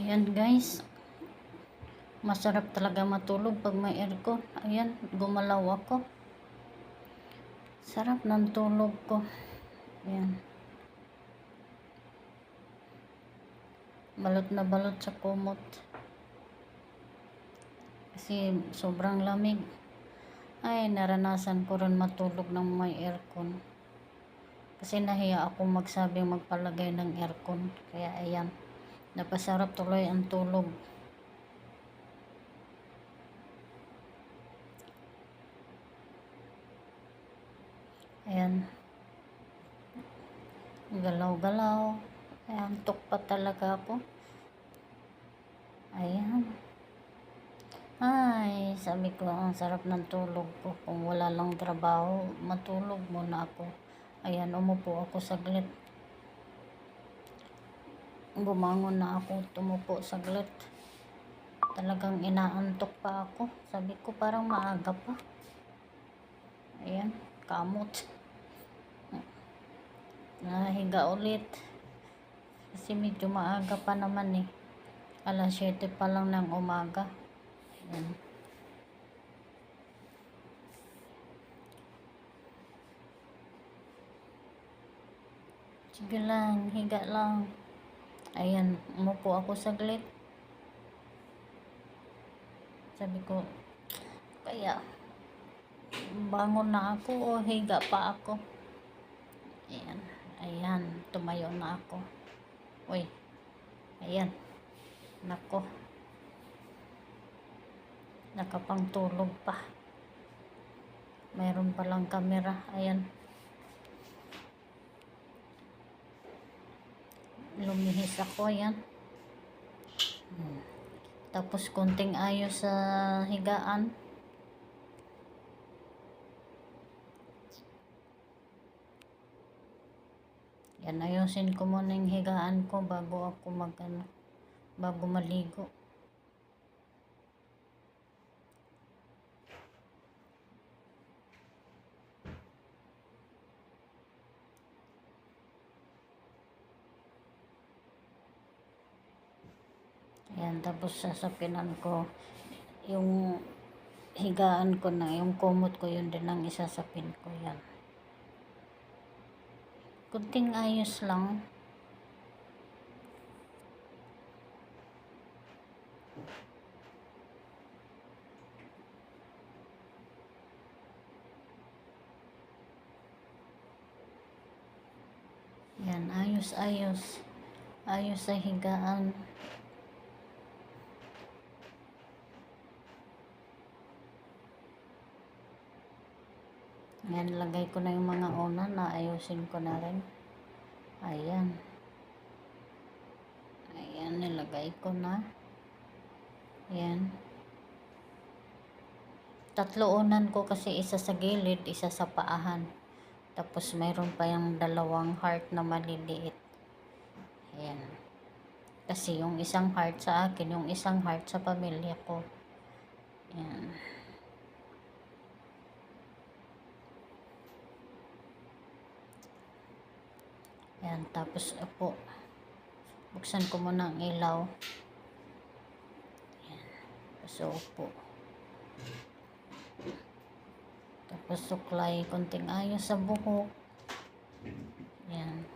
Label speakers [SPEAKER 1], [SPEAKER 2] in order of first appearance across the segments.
[SPEAKER 1] Ayan guys, masarap talaga matulog pag may aircon. Ayan, gumalaw ako. Sarap ng tulog ko. Ayan. Balot na balot sa kumot. Kasi sobrang lamig. Ay, naranasan ko rin matulog ng may aircon. Kasi nahiya ako magpalagay ng aircon. Kaya ayan, napasarap tuloy ang tulog. Ayan. Galaw-galaw. Ayan, antok pa talaga ako. Ayan. Ay, sabi ko, ang sarap ng tulog ko. Kung wala lang trabaho, matulog muna ako. Ayan, umupo ako saglit. Bumangon na ako, tumupo saglit. Talagang inaantok pa ako. Sabi ko, parang maaga pa. Ayan, kamot. Nahiga ulit. Kasi medyo maaga pa naman eh. Alas 7 pa lang ng umaga. Ayan. Sige lang, higa lang. Ayan, umupo ako saglit. Sabi ko, kaya bangon na ako o higa pa ako. Ayan, ayan, tumayo na ako. Uy, ayan, nako. Nakapangtulog pa. Mayroon palang camera. Ayan. Lumihis ako. Ayan. Tapos konting ayos sa higaan. Yan, ayusin ko muna yung higaan ko bago ako bago maligo. Ayan, tapos sasapinan ko yung higaan ko na, yung kumot ko, yun din ang isasapin ko. Yan. Kunting ayos lang. Yan, ayos-ayos. Ayos sa higaan. Ayan, lagay ko na yung mga una na ayusin ko na rin. Ayan. Ayan, nilagay ko na. Ayan. Tatlo unan ko kasi, isa sa gilid, isa sa paahan. Tapos mayroon pa yung dalawang heart na maliliit. Ayan. Kasi yung isang heart sa akin, yung isang heart sa pamilya ko. Ayan. Ayan, tapos upo. Buksan ko muna ang ilaw. Ayan. Tapos upo. Tapos suklay, konting ayos sa buhok. Ayan.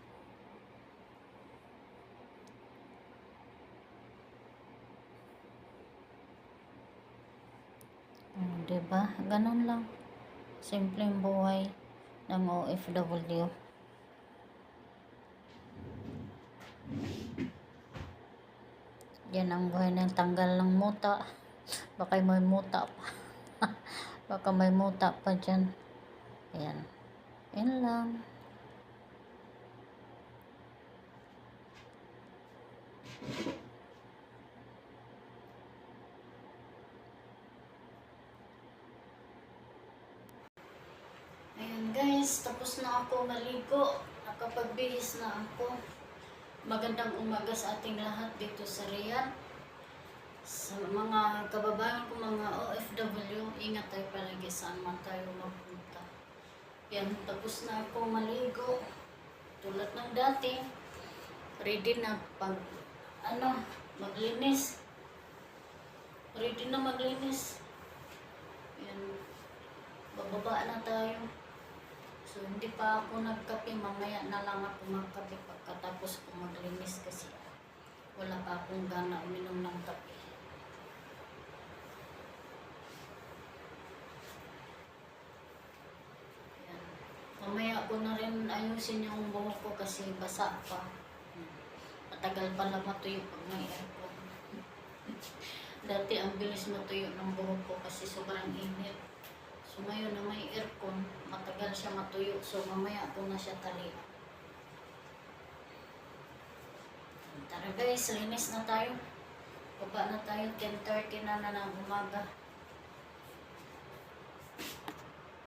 [SPEAKER 1] Diba? Ganun lang. Simpleng buhay ng OFW. Yan ang buhay ng tanggal ng muta. Baka may muta pa. Baka may muta pa dyan. Ayan. Yan lang. Ayan guys, tapos na ako maligo. Nakapagbihis na ako. Magandang umaga sa ating lahat dito sa Riyadh. Sa mga kababayan ko, mga OFW, ingat tayo palagi saan man tayo magpunta. Yan, tapos na ako maligo. Tulad ng dati, ready na pag maglinis. Ready na maglinis. Yan. Bababa na tayo. So, hindi pa ako nagkape. Mamaya na lang ako magkape pagkatapos ko maglinis kasi wala pa akong gana uminom ng kape. Yan. Mamaya ko na rin ayusin yung buhok ko kasi basa pa. Matagal pala matuyo pag may aircon. Dati ang bilis matuyo ng buhok ko kasi sobrang init. So ngayon na may aircon, matagal siya matuyo. So mamaya ko na siya talian. Tara guys, linis na tayo. Baba na tayo, 10:30 na ng umaga.